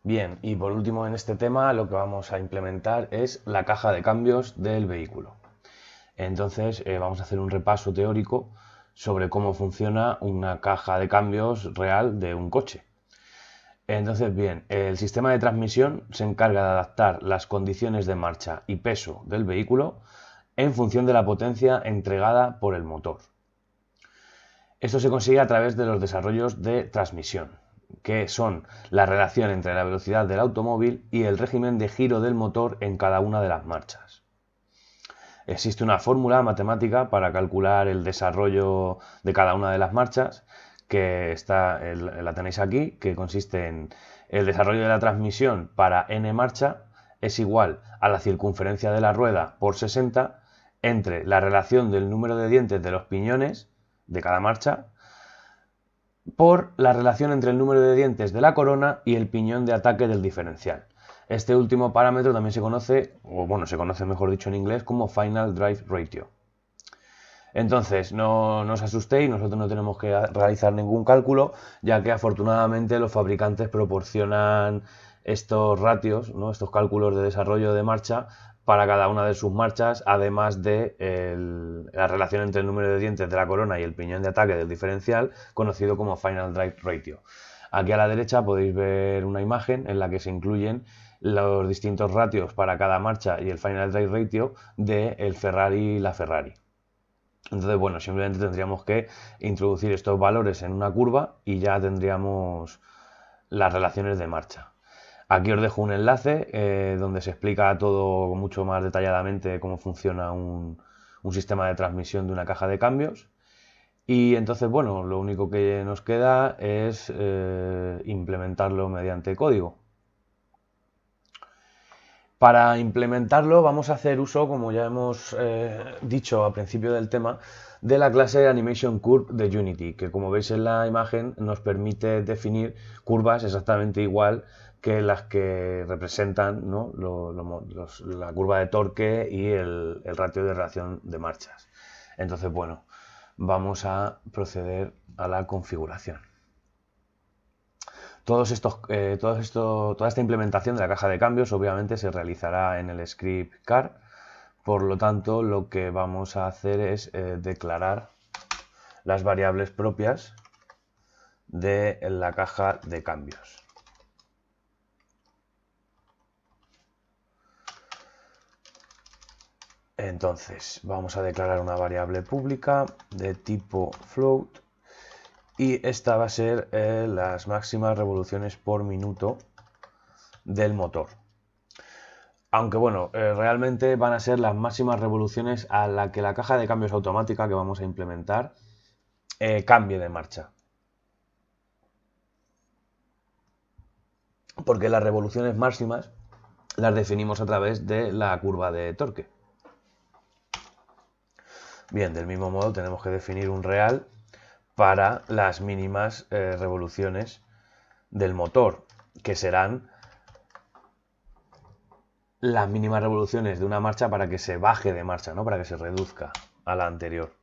Bien, y por último en este tema lo que vamos a implementar es la caja de cambios del vehículo. Entonces vamos a hacer un repaso teórico sobre cómo funciona una caja de cambios real de un coche. Entonces, bien, el sistema de transmisión se encarga de adaptar las condiciones de marcha y peso del vehículo en función de la potencia entregada por el motor. Esto se consigue a través de los desarrollos de transmisión, que son la relación entre la velocidad del automóvil y el régimen de giro del motor en cada una de las marchas. Existe una fórmula matemática para calcular el desarrollo de cada una de las marchas, que la tenéis aquí, que consiste en el desarrollo de la transmisión para n marcha es igual a la circunferencia de la rueda por 60 entre la relación del número de dientes de los piñones de cada marcha por la relación entre el número de dientes de la corona y el piñón de ataque del diferencial. Este último parámetro también se conoce, o bueno, se conoce mejor dicho en inglés como Final Drive Ratio. Entonces, no os asustéis, nosotros no tenemos que realizar ningún cálculo, ya que afortunadamente los fabricantes proporcionan estos ratios, ¿no? Estos cálculos de desarrollo de marcha para cada una de sus marchas, además de la relación entre el número de dientes de la corona y el piñón de ataque del diferencial, conocido como Final Drive Ratio. Aquí a la derecha podéis ver una imagen en la que se incluyen los distintos ratios para cada marcha y el Final Drive Ratio del Ferrari y la Ferrari. Entonces, bueno, simplemente tendríamos que introducir estos valores en una curva y ya tendríamos las relaciones de marcha. Aquí os dejo un enlace donde se explica todo mucho más detalladamente cómo funciona un sistema de transmisión de una caja de cambios. Y entonces, bueno, lo único que nos queda es implementarlo mediante código. Para implementarlo vamos a hacer uso, como ya hemos dicho al principio del tema, de la clase Animation Curve de Unity, que como veis en la imagen nos permite definir curvas exactamente igual que las que representan, ¿no? La curva de torque y el ratio de relación de marchas. Entonces, bueno, vamos a proceder a la configuración. Toda esta implementación de la caja de cambios obviamente se realizará en el script car, por lo tanto lo que vamos a hacer es declarar las variables propias de la caja de cambios. Entonces vamos a declarar una variable pública de tipo float y esta va a ser las máximas revoluciones por minuto del motor. Aunque bueno, realmente van a ser las máximas revoluciones a la que la caja de cambios automática que vamos a implementar cambie de marcha. Porque las revoluciones máximas las definimos a través de la curva de torque. Bien, del mismo modo tenemos que definir un real para las mínimas revoluciones del motor, que serán las mínimas revoluciones de una marcha para que se baje de marcha, ¿no? Para que se reduzca a la anterior.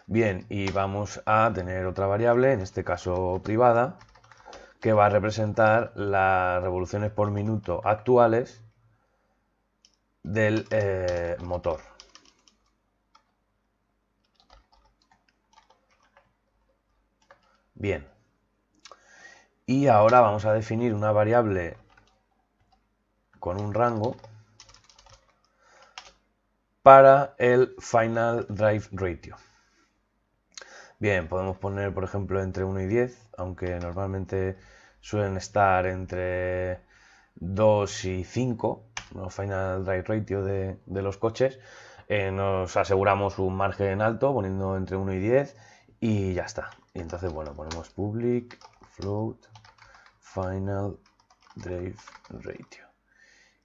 Bien, y vamos a tener otra variable, en este caso privada, que va a representar las revoluciones por minuto actuales del motor. Bien. Y ahora vamos a definir una variable con un rango para el Final Drive Ratio. Bien, podemos poner, por ejemplo, entre 1 y 10, aunque normalmente suelen estar entre 2 y 5, los Final Drive Ratio de los coches. Nos aseguramos un margen alto poniendo entre 1 y 10 y ya está. Y entonces, bueno, ponemos public float Final Drive Ratio.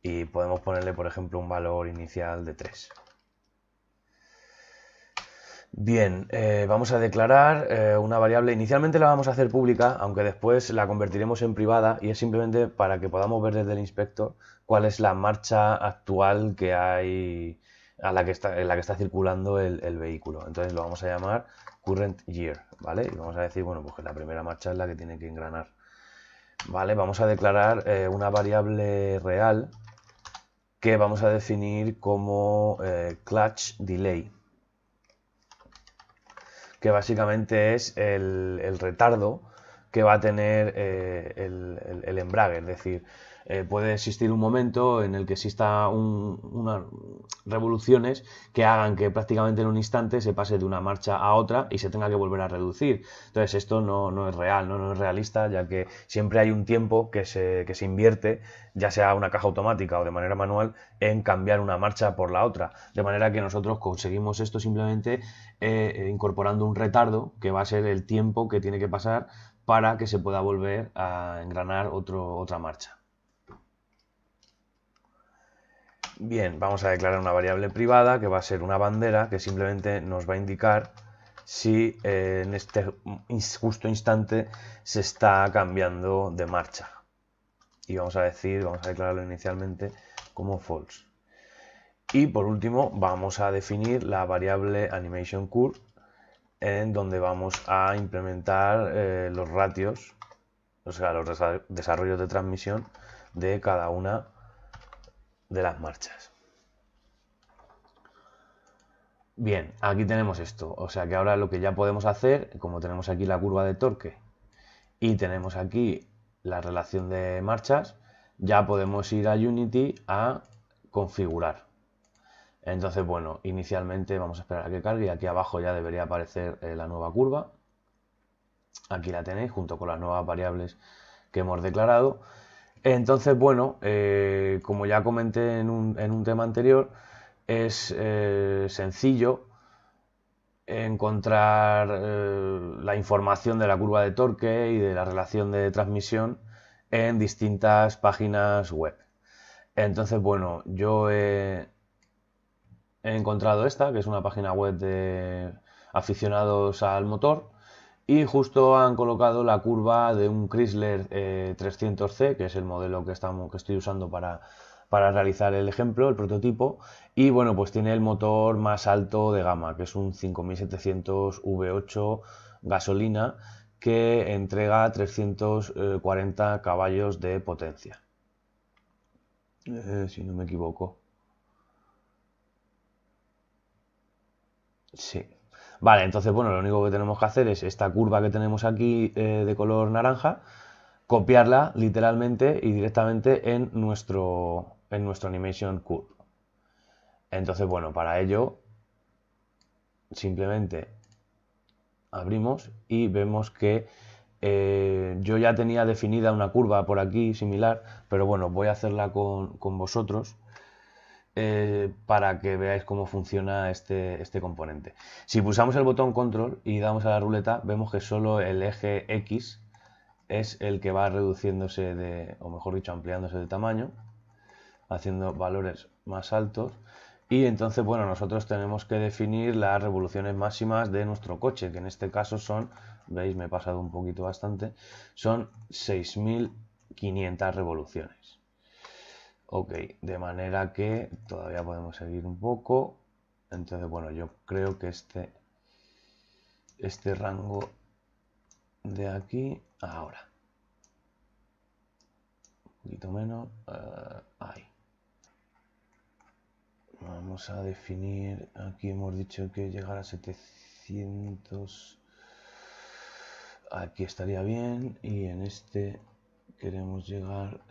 Y podemos ponerle, por ejemplo, un valor inicial de 3. Bien, vamos a declarar una variable. Inicialmente la vamos a hacer pública, aunque después la convertiremos en privada y es simplemente para que podamos ver desde el inspector cuál es la marcha actual que hay en la que está circulando el vehículo. Entonces lo vamos a llamar current year, ¿vale? Y vamos a decir, bueno, pues que la primera marcha es la que tiene que engranar. ¿vale? Vamos a declarar una variable real que vamos a definir como clutch delay, que básicamente es el retardo que va a tener el embrague. Es decir, puede existir un momento en el que exista unas revoluciones que hagan que prácticamente en un instante se pase de una marcha a otra y se tenga que volver a reducir. Entonces esto no es real, no es realista, ya que siempre hay un tiempo que se invierte, ya sea una caja automática o de manera manual, en cambiar una marcha por la otra. De manera que nosotros conseguimos esto simplemente incorporando un retardo que va a ser el tiempo que tiene que pasar para que se pueda volver a engranar otra marcha. Bien, vamos a declarar una variable privada que va a ser una bandera que simplemente nos va a indicar si en este justo instante se está cambiando de marcha. Y vamos a declararlo inicialmente como false. Y por último vamos a definir la variable animation curve, en donde vamos a implementar los ratios, o sea, los desarrollos de transmisión de cada una de las marchas. Bien, aquí tenemos esto, o sea que ahora lo que ya podemos hacer, como tenemos aquí la curva de torque y tenemos aquí la relación de marchas, ya podemos ir a Unity a configurar. Entonces, bueno, inicialmente vamos a esperar a que cargue y aquí abajo ya debería aparecer la nueva curva. Aquí la tenéis junto con las nuevas variables que hemos declarado. Entonces, bueno, como ya comenté en un tema anterior, es sencillo encontrar la información de la curva de torque y de la relación de transmisión en distintas páginas web. Entonces, bueno, yo he encontrado esta, que es una página web de aficionados al motor, y justo han colocado la curva de un Chrysler 300C, que es el modelo que estoy usando para realizar el ejemplo, el prototipo, y bueno, pues tiene el motor más alto de gama, que es un 5700 V8 gasolina, que entrega 340 caballos de potencia. Si no me equivoco. Sí. Vale, entonces, bueno, lo único que tenemos que hacer es esta curva que tenemos aquí de color naranja, copiarla literalmente y directamente en nuestro animation curve. Entonces, bueno, para ello simplemente abrimos y vemos que yo ya tenía definida una curva por aquí similar, pero bueno, voy a hacerla con vosotros para que veáis cómo funciona este componente. Si pulsamos el botón control y damos a la ruleta, vemos que solo el eje X es el que va reduciéndose o mejor dicho, ampliándose de tamaño, haciendo valores más altos. Y entonces, bueno, nosotros tenemos que definir las revoluciones máximas de nuestro coche, que en este caso son, veis, me he pasado un poquito bastante, son 6500 revoluciones. Ok, de manera que todavía podemos seguir un poco. Entonces, bueno, yo creo que este rango de aquí, ahora, un poquito menos, ahí. Vamos a definir, aquí hemos dicho que llegar a 700, aquí estaría bien, y en este queremos llegar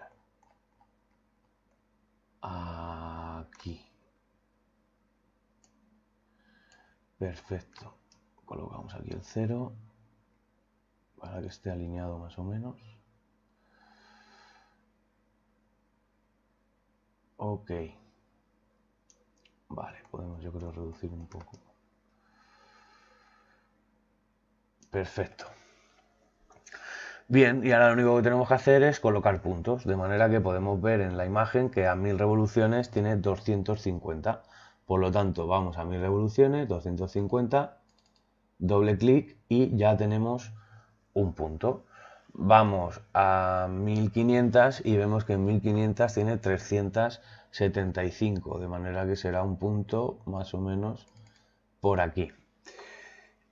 aquí. Perfecto, colocamos aquí el 0 para que esté alineado más o menos. Ok. Vale, podemos yo creo reducir un poco. Perfecto. Bien, y ahora lo único que tenemos que hacer es colocar puntos, de manera que podemos ver en la imagen que a 1000 revoluciones tiene 250. Por lo tanto, vamos a 1000 revoluciones, 250, doble clic y ya tenemos un punto. Vamos a 1500 y vemos que en 1500 tiene 375, de manera que será un punto más o menos por aquí.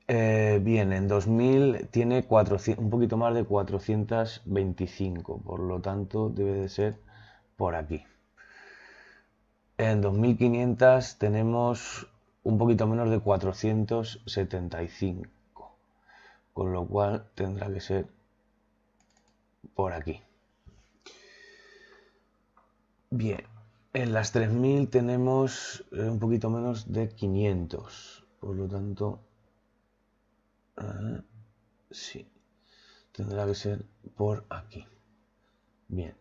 Bien, en 2000 tiene 400, un poquito más de 425, por lo tanto debe de ser por aquí. En 2500 tenemos un poquito menos de 475, con lo cual tendrá que ser por aquí. Bien, en las 3000 tenemos un poquito menos de 500, por lo tanto, sí, tendrá que ser por aquí. Bien,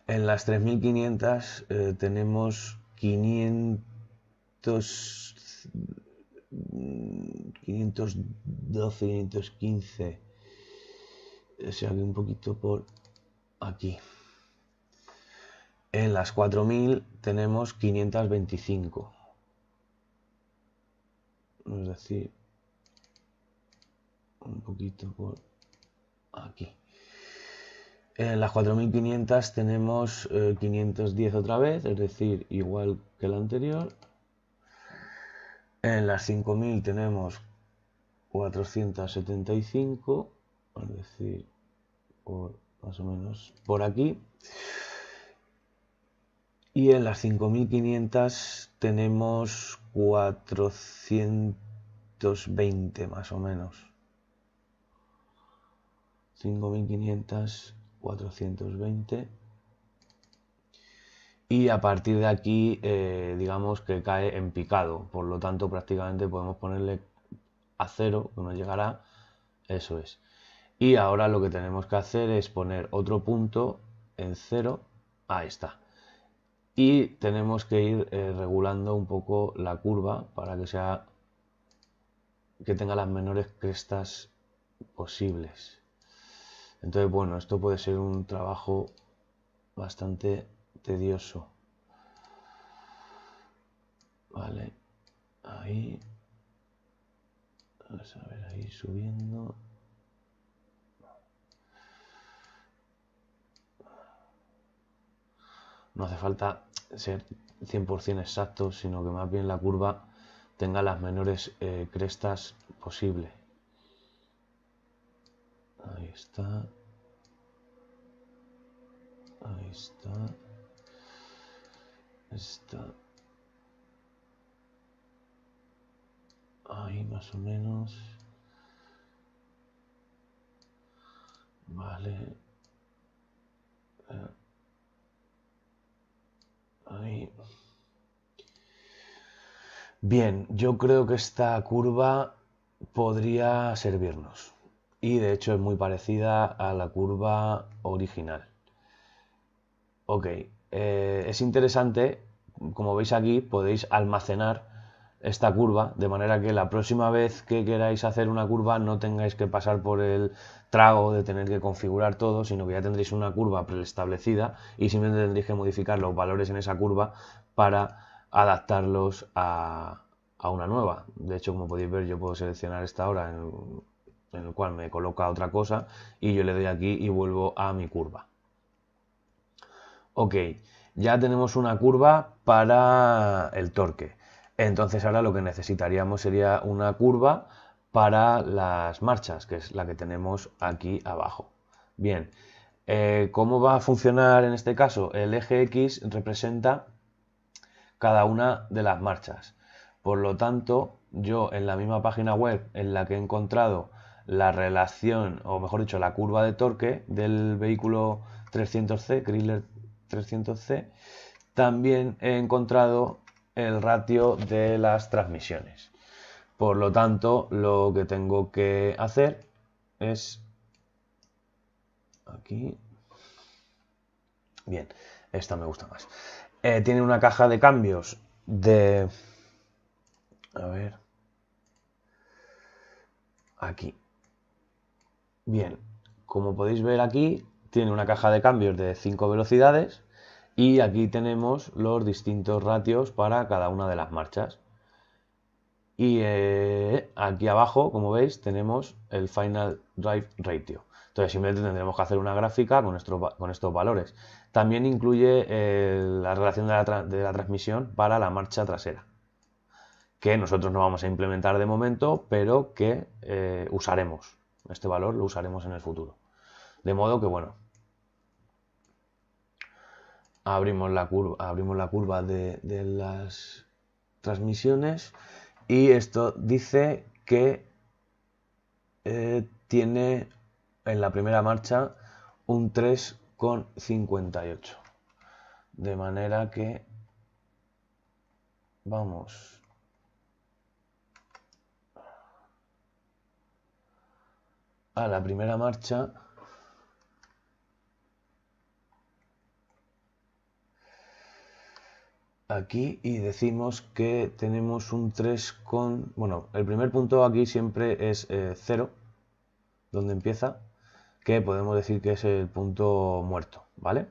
en las 3500 tenemos 512, 515, o sea que un poquito por aquí. En las 4000 tenemos 525, es decir, un poquito por aquí. En las 4500 tenemos 510 otra vez, es decir, igual que la anterior. En las 5000 tenemos 475, es decir, más o menos por aquí. Y en las 5500 tenemos 420 más o menos. 5500, 420. Y a partir de aquí, digamos que cae en picado. Por lo tanto, prácticamente podemos ponerle a 0, que nos llegará. Eso es. Y ahora lo que tenemos que hacer es poner otro punto en 0. Ahí está. Y tenemos que ir regulando un poco la curva para que tenga las menores crestas posibles. Entonces, bueno, esto puede ser un trabajo bastante tedioso. Vale, ahí. Vamos a ver, ahí subiendo. No hace falta ser 100% exacto, sino que más bien la curva tenga las menores crestas posible. Ahí está. Ahí está. Está. Ahí más o menos. Vale. Ahí. Bien, yo creo que esta curva podría servirnos. Y de hecho es muy parecida a la curva original. Ok, es interesante, como veis aquí, podéis almacenar esta curva, de manera que la próxima vez que queráis hacer una curva no tengáis que pasar por el trago de tener que configurar todo, sino que ya tendréis una curva preestablecida y simplemente tendréis que modificar los valores en esa curva para adaptarlos a una nueva. De hecho, como podéis ver, yo puedo seleccionar esta hora en el cual me coloca otra cosa y yo le doy aquí y vuelvo a mi curva. Ok, ya tenemos una curva para el torque. Entonces ahora lo que necesitaríamos sería una curva para las marchas, que es la que tenemos aquí abajo. Bien, ¿cómo va a funcionar en este caso? El eje X representa cada una de las marchas. Por lo tanto, yo en la misma página web en la que he encontrado la relación, o mejor dicho, la curva de torque del vehículo 300C, Chrysler 300C, también he encontrado el ratio de las transmisiones. Por lo tanto, lo que tengo que hacer es aquí. Bien, esta me gusta más. Tiene una caja de cambios de... A ver. Aquí. Bien, como podéis ver aquí, tiene una caja de cambios de 5 velocidades y aquí tenemos los distintos ratios para cada una de las marchas. Y aquí abajo, como veis, tenemos el Final Drive Ratio. Entonces simplemente tendremos que hacer una gráfica con estos valores. También incluye la relación de la transmisión para la marcha trasera. que nosotros no vamos a implementar de momento, pero que usaremos. Este valor lo usaremos en el futuro. De modo que, bueno, abrimos la curva de las transmisiones y esto dice que tiene en la primera marcha un 3,58. De manera que vamos a la primera marcha. Aquí y decimos que tenemos un 3 con... Bueno, el primer punto aquí siempre es 0, donde empieza, que podemos decir que es el punto muerto, ¿vale?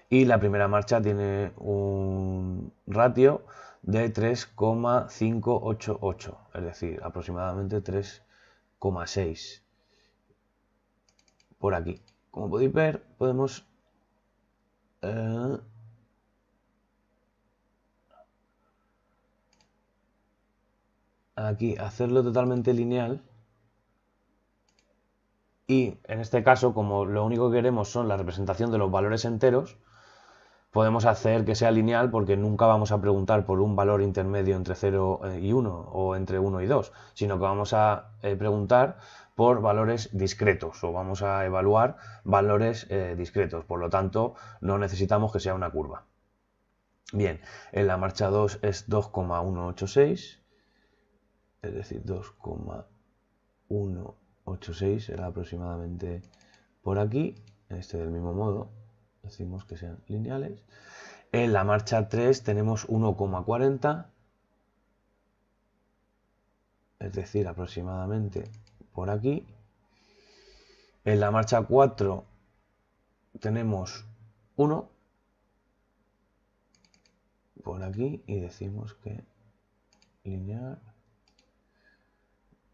Y la primera marcha tiene un ratio de 3,588, es decir, aproximadamente 3,6. Por aquí. Como podéis ver, podemos... aquí hacerlo totalmente lineal y en este caso, como lo único que queremos son la representación de los valores enteros, podemos hacer que sea lineal porque nunca vamos a preguntar por un valor intermedio entre 0 y 1 o entre 1 y 2, sino que vamos a preguntar por valores discretos o vamos a evaluar valores discretos, por lo tanto no necesitamos que sea una curva. Bien, en la marcha 2 es 2,186. Es decir, 2,186 será aproximadamente por aquí. Del mismo modo, decimos que sean lineales. En la marcha 3 tenemos 1,40. Es decir, aproximadamente por aquí. En la marcha 4 tenemos 1 por aquí y decimos que lineal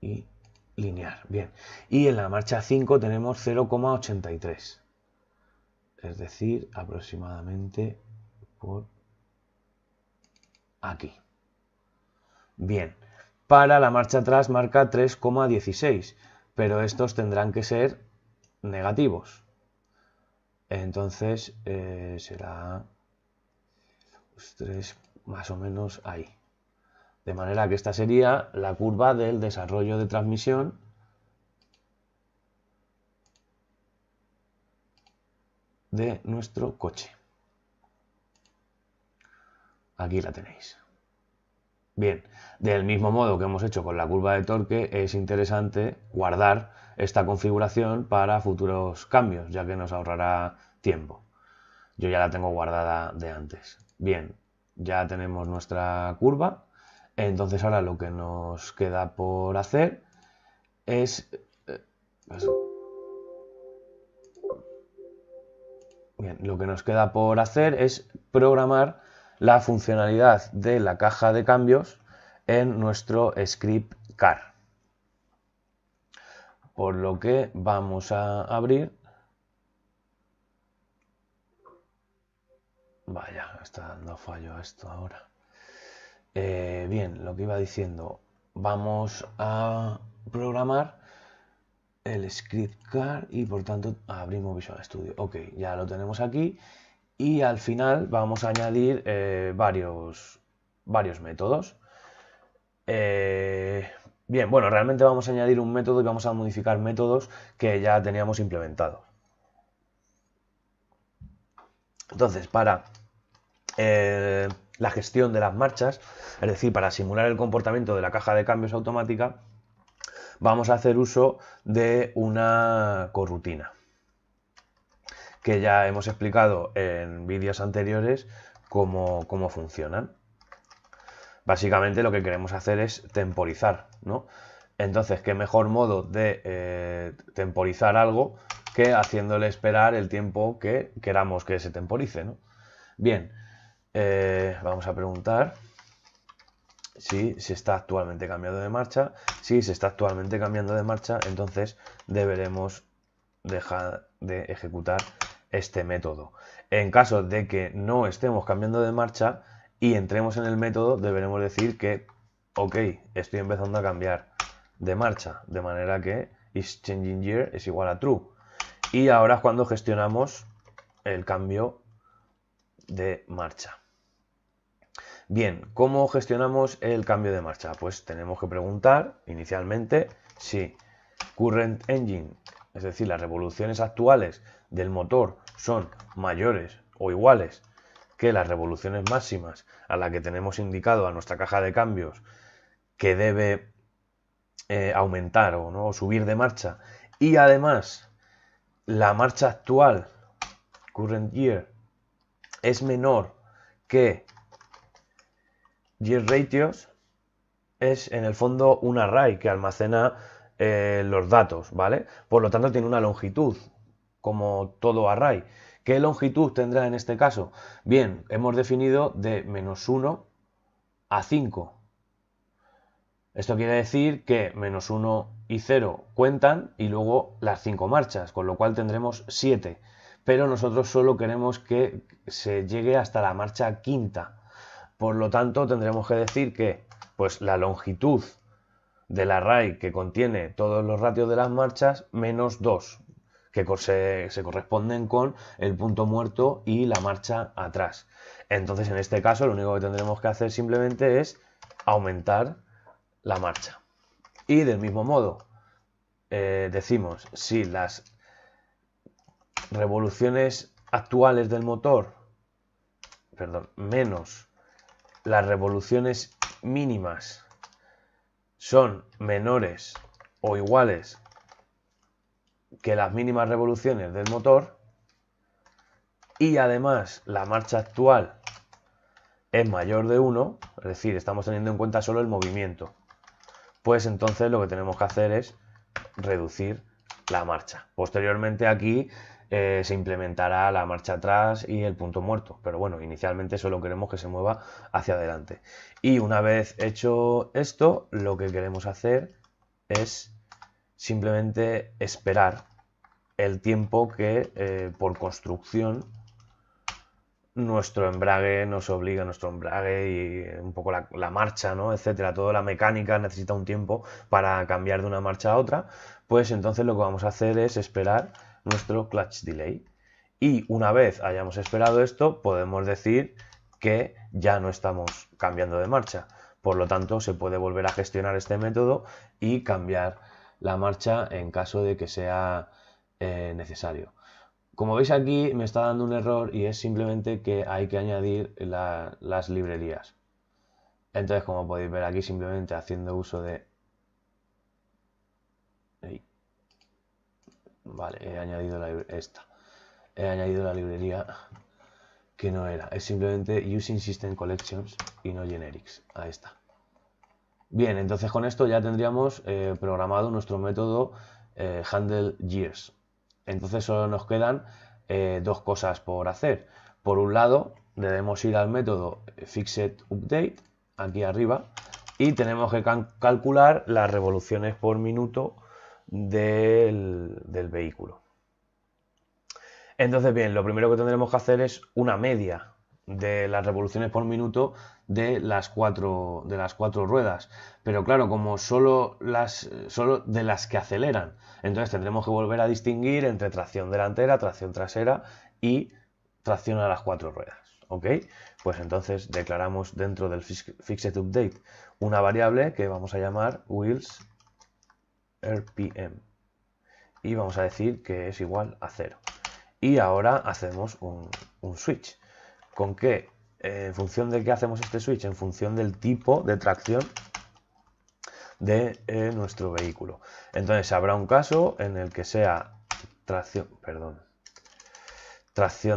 y lineal. Bien. Y en la marcha 5 tenemos 0,83. Es decir, aproximadamente por aquí. Bien. Para la marcha atrás marca 3,16, pero estos tendrán que ser negativos. Entonces será 3 más o menos ahí. De manera que esta sería la curva del desarrollo de transmisión de nuestro coche. Aquí la tenéis. Bien, del mismo modo que hemos hecho con la curva de torque, es interesante guardar esta configuración para futuros cambios, ya que nos ahorrará tiempo. Yo ya la tengo guardada de antes. Bien, ya tenemos nuestra curva. Entonces ahora lo que nos queda por hacer es... Bien, lo que nos queda por hacer es programar la funcionalidad de la caja de cambios en nuestro script car. Por lo que vamos a abrir... Vaya, está dando fallo a esto ahora. Bien, lo que iba diciendo, vamos a programar el script car y por tanto abrimos Visual Studio. Ok, ya lo tenemos aquí y al final vamos a añadir varios métodos. Bien, bueno, realmente vamos a añadir un método y vamos a modificar métodos que ya teníamos implementados. Entonces, para la gestión de las marchas, es decir, para simular el comportamiento de la caja de cambios automática, vamos a hacer uso de una corrutina, que ya hemos explicado en vídeos anteriores cómo funcionan. Básicamente lo que queremos hacer es temporizar, ¿no? Entonces, ¿qué mejor modo de temporizar algo que haciéndole esperar el tiempo que queramos que se temporice, ¿no? Bien, vamos a preguntar si se está actualmente cambiando de marcha. Si se está actualmente cambiando de marcha, entonces deberemos dejar de ejecutar este método. En caso de que no estemos cambiando de marcha y entremos en el método, deberemos decir que ok, estoy empezando a cambiar de marcha, de manera que is changing gear es igual a true. Y ahora es cuando gestionamos el cambio de marcha. Bien, ¿cómo gestionamos el cambio de marcha? Pues tenemos que preguntar inicialmente si current engine, es decir, las revoluciones actuales del motor son mayores o iguales que las revoluciones máximas a la que tenemos indicado a nuestra caja de cambios que debe aumentar o no subir de marcha, y además la marcha actual, current year, es menor que year ratios, es en el fondo un array que almacena los datos, ¿vale? Por lo tanto tiene una longitud, como todo array. ¿Qué longitud tendrá en este caso? Bien, hemos definido de -1 a 5. Esto quiere decir que -1 y 0 cuentan y luego las 5 marchas, con lo cual tendremos 7. Pero nosotros solo queremos que se llegue hasta la marcha quinta. Por lo tanto, tendremos que decir que pues, la longitud del array que contiene todos los ratios de las marchas menos 2, que se corresponden con el punto muerto y la marcha atrás. Entonces, en este caso, lo único que tendremos que hacer simplemente es aumentar la marcha. Y del mismo modo, decimos si las revoluciones actuales del motor, perdón, menos las revoluciones mínimas son menores o iguales que las mínimas revoluciones del motor, y además la marcha actual es mayor de 1, es decir, estamos teniendo en cuenta solo el movimiento, pues entonces lo que tenemos que hacer es reducir la marcha. Posteriormente aquí se implementará la marcha atrás y el punto muerto, pero bueno, inicialmente solo queremos que se mueva hacia adelante. Y una vez hecho esto, lo que queremos hacer es simplemente esperar el tiempo que por construcción nuestro embrague nos obliga, nuestro embrague y un poco la marcha, ¿no? Etcétera, toda la mecánica necesita un tiempo para cambiar de una marcha a otra, pues entonces lo que vamos a hacer es esperar nuestro clutch delay. Y una vez hayamos esperado esto, podemos decir que ya no estamos cambiando de marcha. Por lo tanto, se puede volver a gestionar este método y cambiar la marcha en caso de que sea necesario. Como veis aquí me está dando un error y es simplemente que hay que añadir las librerías. Entonces, como podéis ver aquí, simplemente haciendo uso de... Vale, he añadido He añadido la librería que no era. Es simplemente Using System Collections y no Generics. Ahí está. Bien, entonces con esto ya tendríamos programado nuestro método Handle Years. Entonces solo nos quedan dos cosas por hacer. Por un lado, debemos ir al método FixedUpdate, aquí arriba, y tenemos que calcular las revoluciones por minuto del vehículo. Entonces, bien, lo primero que tendremos que hacer es una media de las revoluciones por minuto de las cuatro ruedas. Pero claro, como solo de las que aceleran, entonces tendremos que volver a distinguir entre tracción delantera, tracción trasera y tracción a las 4 ruedas. ¿Ok? Pues entonces declaramos dentro del FixedUpdate una variable que vamos a llamar wheels RPM y vamos a decir que es igual a 0. Y ahora hacemos un switch. ¿Con qué? En función de qué hacemos este switch, en función del tipo de tracción de nuestro vehículo. Entonces habrá un caso en el que sea tracción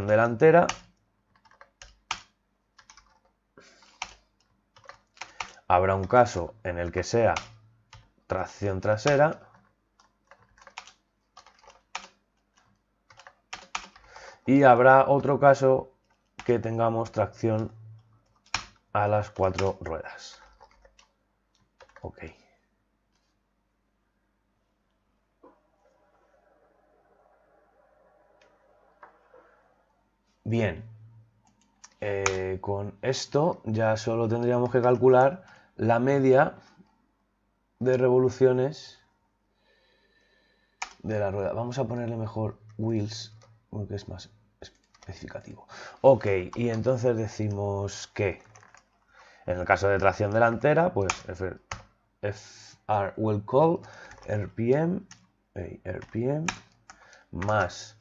delantera, habrá un caso en el que sea tracción trasera y habrá otro caso que tengamos tracción a las 4 ruedas. Ok. Bien, con esto ya solo tendríamos que calcular la media de revoluciones de la rueda. Vamos a ponerle mejor wheels, porque es más especificativo. Ok, y entonces decimos que en el caso de tracción delantera, pues FR will call RPM más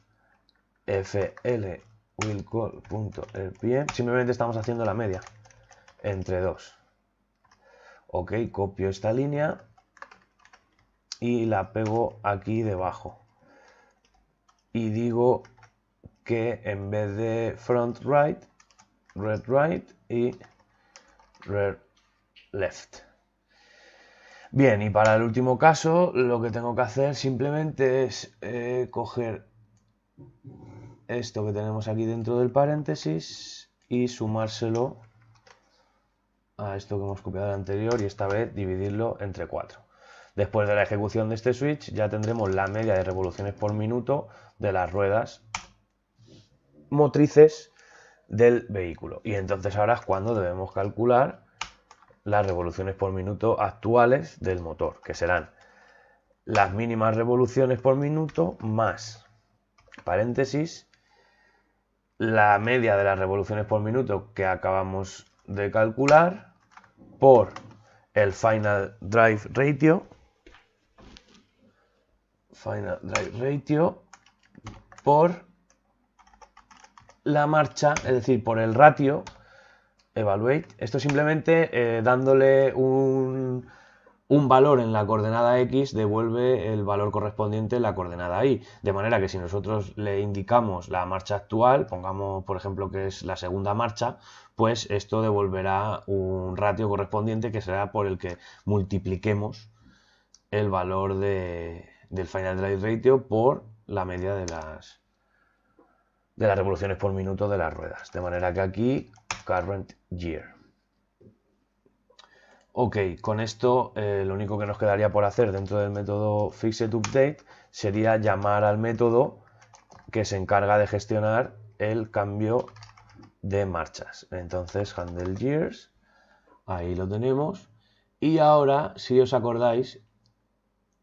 FL will call.rpm. Simplemente estamos haciendo la media entre dos. Ok, copio esta línea y la pego aquí debajo. Y digo que en vez de front right, red right y rear left. Bien, y para el último caso lo que tengo que hacer simplemente es coger esto que tenemos aquí dentro del paréntesis y sumárselo a esto que hemos copiado del anterior y esta vez dividirlo entre 4. Después de la ejecución de este switch ya tendremos la media de revoluciones por minuto de las ruedas motrices del vehículo. Y entonces ahora es cuando debemos calcular las revoluciones por minuto actuales del motor, que serán las mínimas revoluciones por minuto más, paréntesis, la media de las revoluciones por minuto que acabamos de calcular por el Final Drive Ratio por la marcha, es decir, por el ratio evaluate. Esto simplemente dándole un valor en la coordenada X devuelve el valor correspondiente en la coordenada Y. De manera que si nosotros le indicamos la marcha actual, pongamos por ejemplo que es la segunda marcha, pues esto devolverá un ratio correspondiente que será por el que multipliquemos el valor del Final Drive Ratio por la media de las revoluciones por minuto de las ruedas. De manera que aquí, current year. Ok, con esto lo único que nos quedaría por hacer dentro del método fixedUpdate sería llamar al método que se encarga de gestionar el cambio de marchas. Entonces, handle years, ahí lo tenemos. Y ahora, si os acordáis,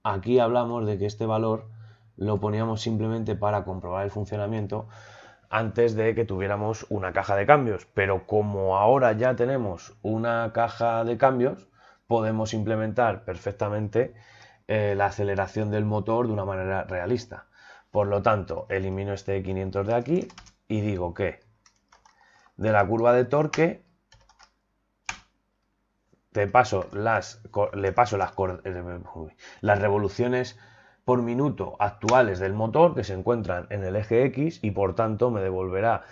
aquí hablamos de que este valor lo poníamos simplemente para comprobar el funcionamiento antes de que tuviéramos una caja de cambios, pero como ahora ya tenemos una caja de cambios, podemos implementar perfectamente la aceleración del motor de una manera realista. Por lo tanto, elimino este 500 de aquí y digo que de la curva de torque le paso las revoluciones por minuto actuales del motor que se encuentran en el eje X y por tanto me devolverá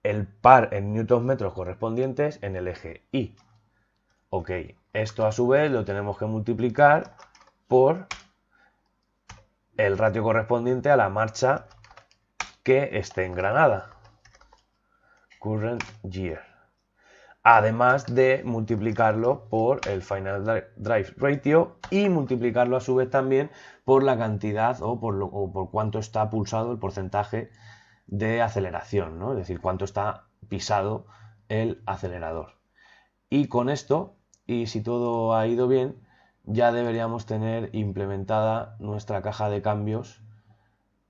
el par en newton metros correspondientes en el eje Y. Ok, esto a su vez lo tenemos que multiplicar por el ratio correspondiente a la marcha que esté engranada. Current year. Además de multiplicarlo por el Final Drive Ratio y multiplicarlo a su vez también por la cantidad o por cuánto está pulsado el porcentaje de aceleración, ¿no? Es decir, cuánto está pisado el acelerador. Y con esto, y si todo ha ido bien, ya deberíamos tener implementada nuestra caja de cambios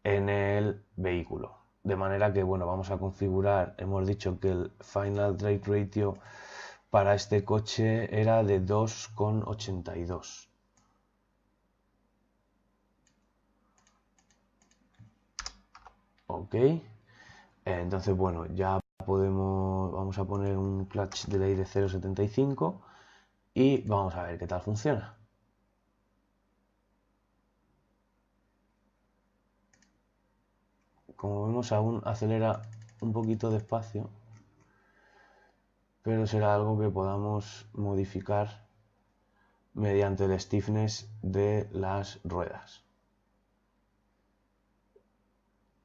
en el vehículo. De manera que, bueno, vamos a configurar, hemos dicho que el Final Drive Ratio para este coche era de 2,82. Ok, entonces bueno, ya vamos a poner un clutch delay de 0,75 y vamos a ver qué tal funciona. Como vemos, aún acelera un poquito despacio, pero será algo que podamos modificar mediante el stiffness de las ruedas.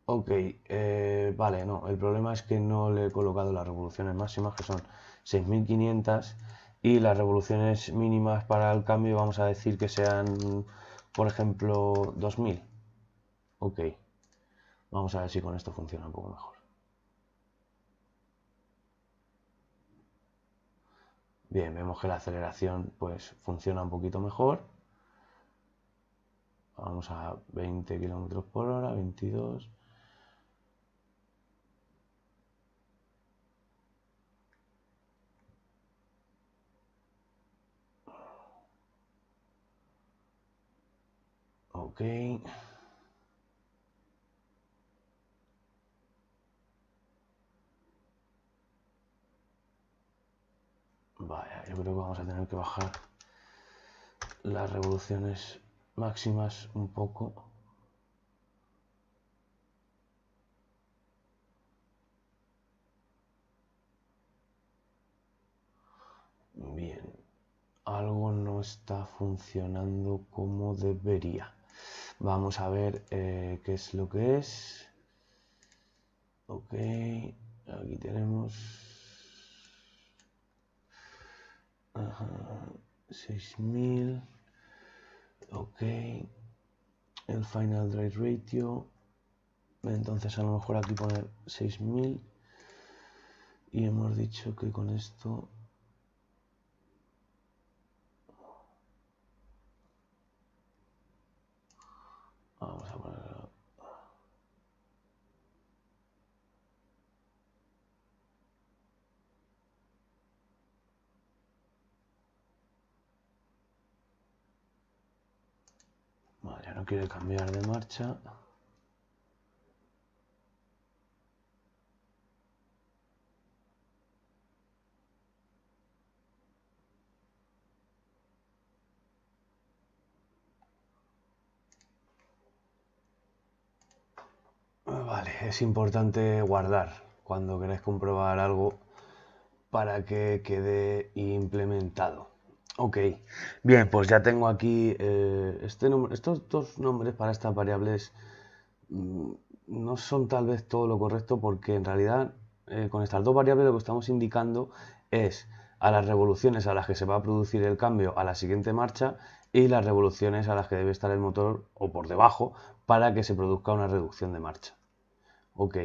Ok, vale, no, el problema es que no le he colocado las revoluciones máximas, que son 6500, y las revoluciones mínimas para el cambio vamos a decir que sean, por ejemplo, 2000. Ok, vamos a ver si con esto funciona un poco mejor. Bien, vemos que la aceleración pues funciona un poquito mejor. Vamos a 20 km por hora, 22. Ok. Vaya, yo creo que vamos a tener que bajar las revoluciones máximas un poco. Bien, algo no está funcionando como debería. Vamos a ver qué es lo que es. Ok, aquí tenemos 6000. Ok, el final drive ratio. Entonces a lo mejor aquí poner 6000. Y hemos dicho que con esto vamos a ponerlo. Vale, no quiere cambiar de marcha. Vale, es importante guardar cuando queráis comprobar algo para que quede implementado. Ok, bien, pues ya tengo aquí estos dos nombres para estas variables. No son tal vez todo lo correcto porque en realidad con estas dos variables lo que estamos indicando es a las revoluciones a las que se va a producir el cambio a la siguiente marcha y las revoluciones a las que debe estar el motor o por debajo para que se produzca una reducción de marcha. Ok,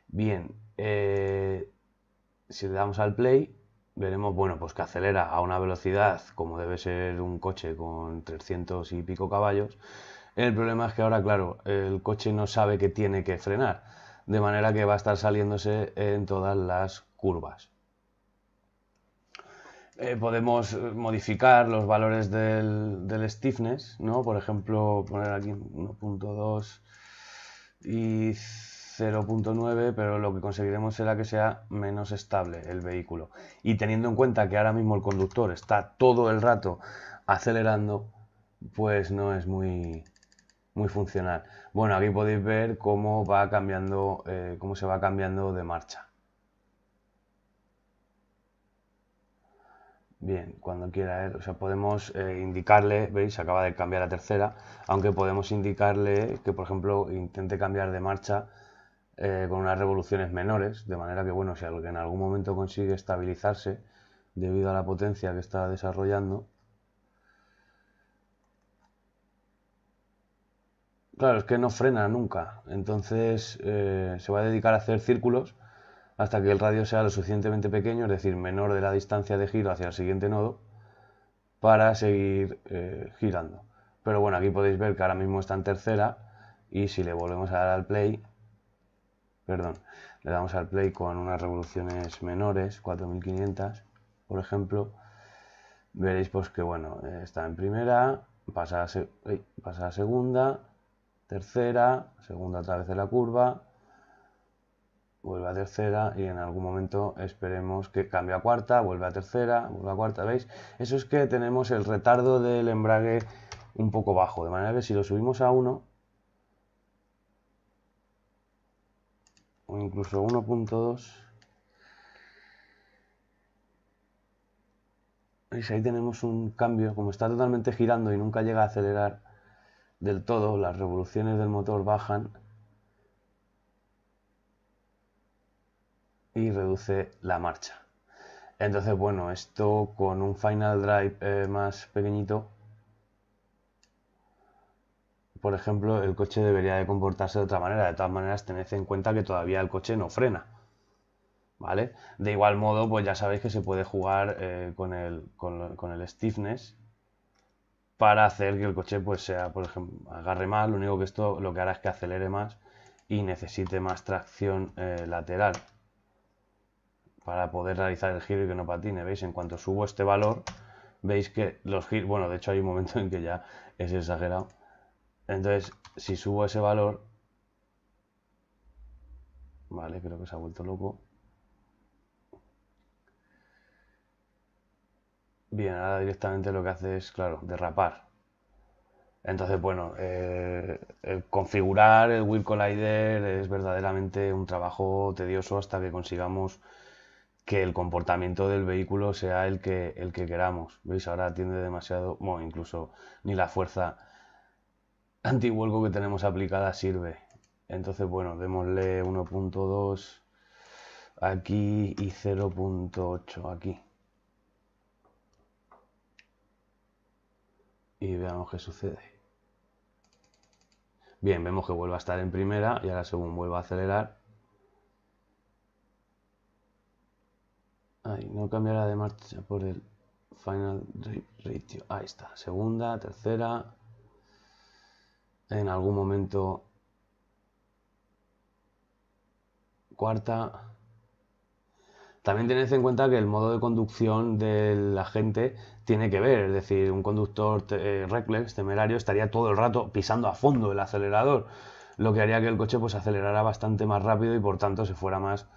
bien, si le damos al play veremos, bueno, pues que acelera a una velocidad como debe ser un coche con 300 y pico caballos. El problema es que ahora, claro, el coche no sabe que tiene que frenar, de manera que va a estar saliéndose en todas las curvas. Podemos modificar los valores del stiffness, ¿no? Por ejemplo, poner aquí 1.2 y 0.9, pero lo que conseguiremos será que sea menos estable el vehículo. Y teniendo en cuenta que ahora mismo el conductor está todo el rato acelerando, pues no es muy funcional. Bueno, aquí podéis ver cómo va cambiando, cómo se va cambiando de marcha. Bien, cuando quiera, o sea, podemos indicarle, veis, acaba de cambiar a tercera, aunque podemos indicarle que, por ejemplo, intente cambiar de marcha con unas revoluciones menores, de manera que, bueno, si en algún momento consigue estabilizarse debido a la potencia que está desarrollando. Claro, es que no frena nunca, entonces se va a dedicar a hacer círculos hasta que el radio sea lo suficientemente pequeño, es decir, menor de la distancia de giro hacia el siguiente nodo, para seguir girando. Pero bueno, aquí podéis ver que ahora mismo está en tercera y si le volvemos a dar al play, perdón, le damos al play con unas revoluciones menores, 4500, por ejemplo, veréis pues que bueno, está en primera, pasa a segunda, tercera, segunda otra vez de la curva, vuelve a tercera y en algún momento esperemos que cambie a cuarta, vuelve a tercera, vuelve a cuarta, ¿veis? Eso es que tenemos el retardo del embrague un poco bajo, de manera que si lo subimos a 1 o incluso 1.2, ¿veis? Ahí tenemos un cambio, como está totalmente girando y nunca llega a acelerar del todo, las revoluciones del motor bajan y reduce la marcha. Entonces, bueno, esto con un final drive más pequeñito, por ejemplo, el coche debería de comportarse de otra manera. De todas maneras, tened en cuenta que todavía el coche no frena. ¿vale? De igual modo, pues ya sabéis que se puede jugar con el stiffness para hacer que el coche pues sea, por ejemplo, agarre más. Lo único que esto lo que hará es que acelere más y necesite más tracción lateral para poder realizar el giro y que no patine. ¿Veis? En cuanto subo este valor, veis que los giros, bueno, de hecho hay un momento en que ya es exagerado. Entonces, si subo ese valor, vale, creo que se ha vuelto loco. Bien, ahora directamente lo que hace es, claro, derrapar. Entonces, bueno, el configurar el Wheel Collider es verdaderamente un trabajo tedioso hasta que consigamos que el comportamiento del vehículo sea el que queramos. ¿Veis? Ahora tiende demasiado, bueno, incluso ni la fuerza antivuelco que tenemos aplicada sirve. Entonces, bueno, démosle 1.2 aquí y 0.8 aquí. Y veamos qué sucede. Bien, vemos que vuelve a estar en primera y ahora según vuelva a acelerar. Ay, no cambiará de marcha por el final ratio. Ahí está, segunda, tercera. En algún momento cuarta. También tened en cuenta que el modo de conducción del agente tiene que ver, es decir, un conductor reckless, temerario, estaría todo el rato pisando a fondo el acelerador, lo que haría que el coche pues acelerara bastante más rápido y por tanto se fuera más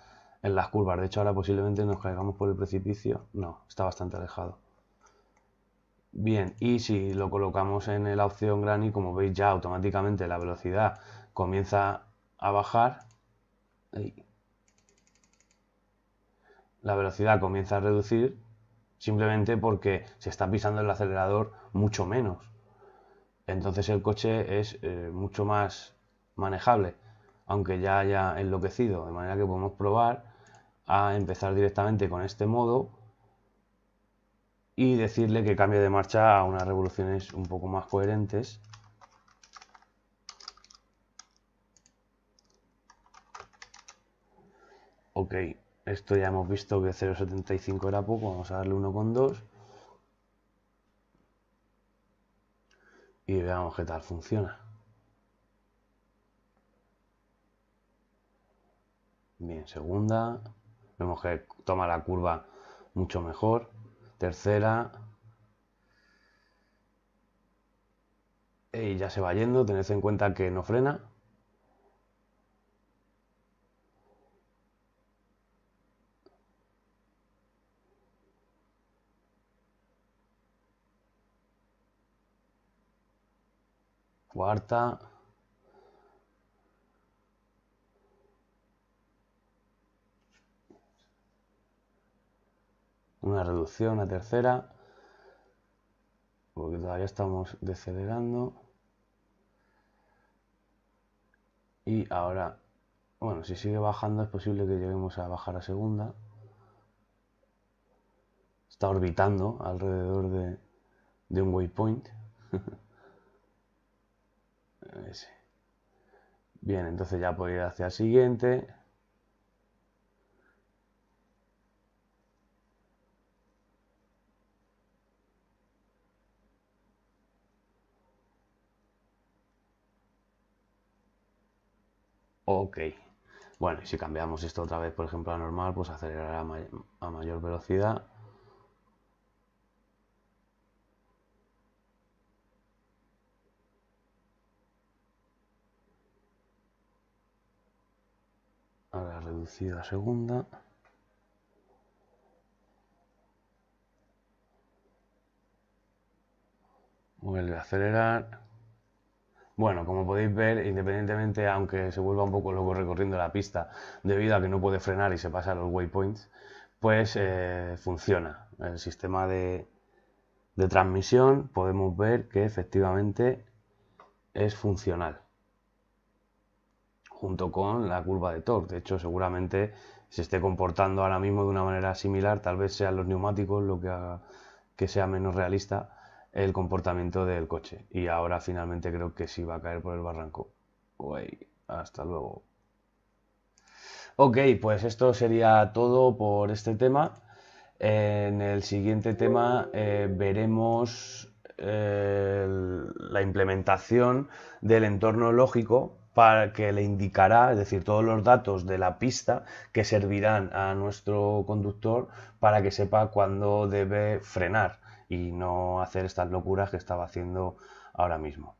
en las curvas. De hecho, ahora posiblemente nos caigamos por el precipicio. No, está bastante alejado. Bien, y si lo colocamos en la opción Granny, como veis ya automáticamente la velocidad comienza a bajar. Ahí. La velocidad comienza a reducir simplemente porque se está pisando el acelerador mucho menos. Entonces el coche es mucho más manejable, aunque ya haya enloquecido. De manera que podemos probar a empezar directamente con este modo y decirle que cambie de marcha a unas revoluciones un poco más coherentes. Ok, esto ya hemos visto que 0.75 era poco, vamos a darle 1.2 y veamos qué tal funciona. Bien, segunda, vemos que toma la curva mucho mejor. Tercera, y ya se va yendo, tened en cuenta que no frena. Cuarta. Una reducción a tercera, porque todavía estamos decelerando. Y ahora, bueno, si sigue bajando es posible que lleguemos a bajar a segunda. Está orbitando alrededor de un waypoint. Bien, entonces ya puedo ir hacia el siguiente. Ok. Bueno, y si cambiamos esto otra vez, por ejemplo, a normal, pues acelerará a mayor velocidad. Ahora reducido a segunda. Vuelve a acelerar. Bueno, como podéis ver, independientemente, aunque se vuelva un poco loco recorriendo la pista debido a que no puede frenar y se pasa a los waypoints, pues funciona. El sistema de transmisión podemos ver que efectivamente es funcional, junto con la curva de torque. De hecho, seguramente se esté comportando ahora mismo de una manera similar, tal vez sean los neumáticos lo que haga que sea menos realista el comportamiento del coche. Y ahora finalmente creo que sí va a caer por el barranco. Uy, hasta luego. Ok, pues esto sería todo por este tema. En el siguiente tema veremos la implementación del entorno lógico para que le indicará, es decir, todos los datos de la pista que servirán a nuestro conductor para que sepa cuándo debe frenar y no hacer estas locuras que estaba haciendo ahora mismo.